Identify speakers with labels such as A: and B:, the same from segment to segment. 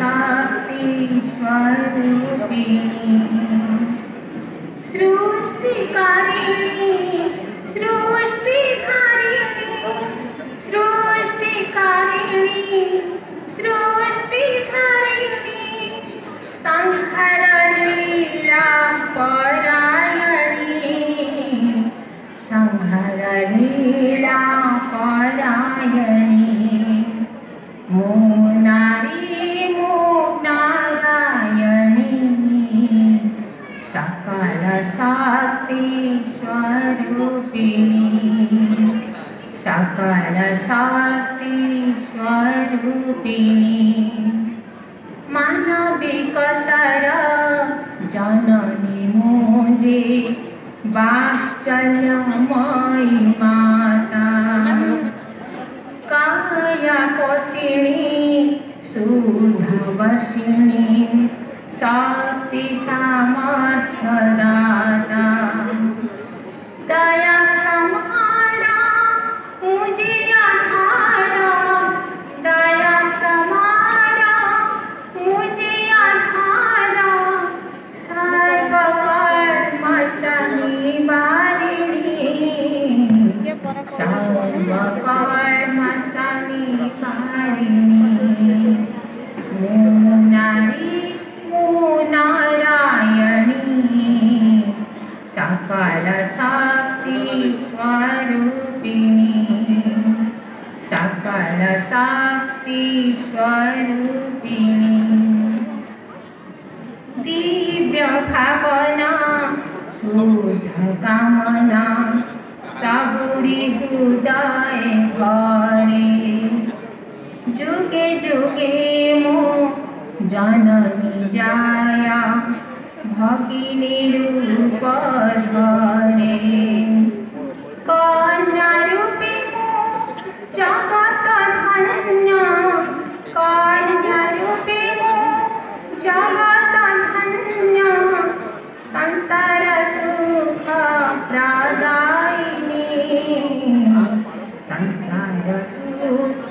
A: शक्ति स्वरूपिणी सृष्टिकारिणी सृष्टिधारिणी सृष्टिकारिणी सृष्टिधारिणी संहार लीला परायणी संहार लीला परायणी मोनारी मोनारायणी सकल शक्ति स्वरूपिणी सकल शक्ति स्वरूपिणी मानविकतर जननी मुझे वात्सल्यमयी माता काया कोशिणी सुधवशिणी शक्ति सामर्थ्य दाता दया क्षमारा मुझे आधारा दया क्षमारा मुझे आधारा सर्वकर्म शनिवारिणी सर्वकर्म शनिवारिणी मोनारी मोनारायणी सकल शक्ति स्वरूपिणी सकल शक्ति स्वरूपिणी दिव्य भावना शुद्ध कामना सबुरी हृदय भरे जुगे जुगे मो जननी जाया भगिनी रूप धरे कन्या रूपी मो जगत धन्य कन्या रूपी मो जगत धन्य संसार सुख प्रदायिनी संसार सुख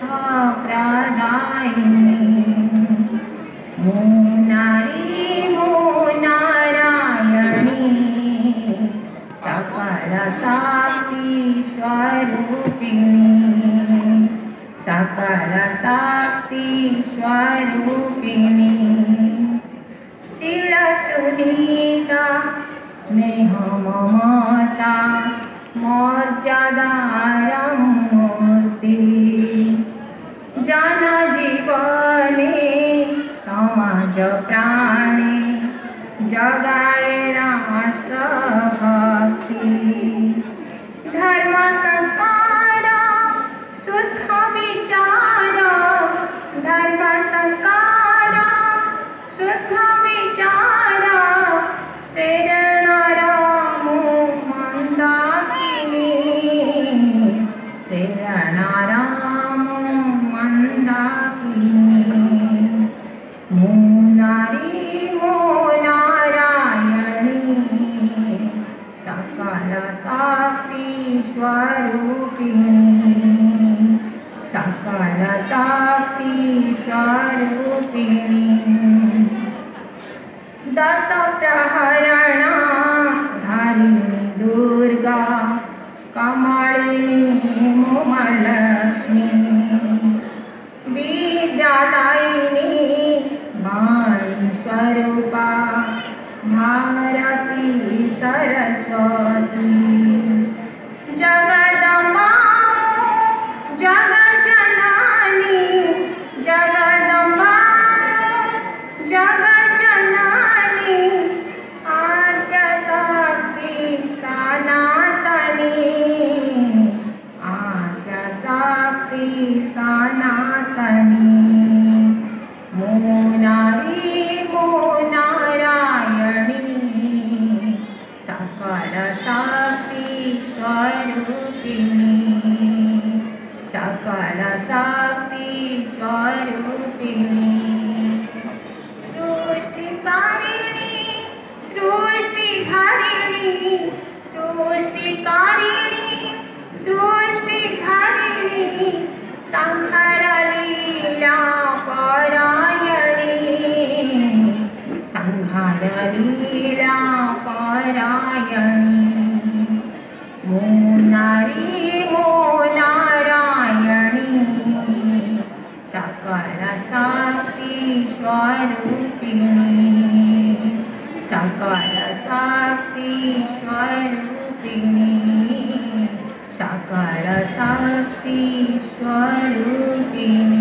A: प्रदायिनी मोनारी मोनारायणी सकल शक्ति स्वरूपिणी सकल शक्ति स्वरूपिणी शील सुनीता स्नेह ममता मर्यादारं मूर्ति जन जीवने समाज प्राणे जगाए राष्ट्र भक्ति धर्म संस्कार शुद्ध विचार धर्म संस्कार शुद्ध विचार प्रेरणा रामो मंदाकिनी प्रेरणा रामो मंदाकिनी मोनारी मोनारायणी सकल शक्ति स्वरूपिणी सकल शक्ति स्वरूपिणी दस प्रहरण धारिणी दुर्गा कमलिनी उमालक्ष्मी विद्यादायिनी वाणी स्वरूपा भारती सरस्वती जगदम्बा जगज्जननी जगदम्बा जगज्जननी आद्यशक्ति सनातनी आद्यशक्ति सनातनी मोनारी मोनारायणी सकल शक्ति स्वरूपिणी सकल शक्ति स्वरूपिणी सृष्टिकारिणी सृष्टिधारिणी सृष्टिकारिणी सृष्टिधारिणी संहार लीला परायणी शक्ति स्वरूपिणी सकल शक्ति स्वरूपिणी सकल शक्ति स्वरूपिणी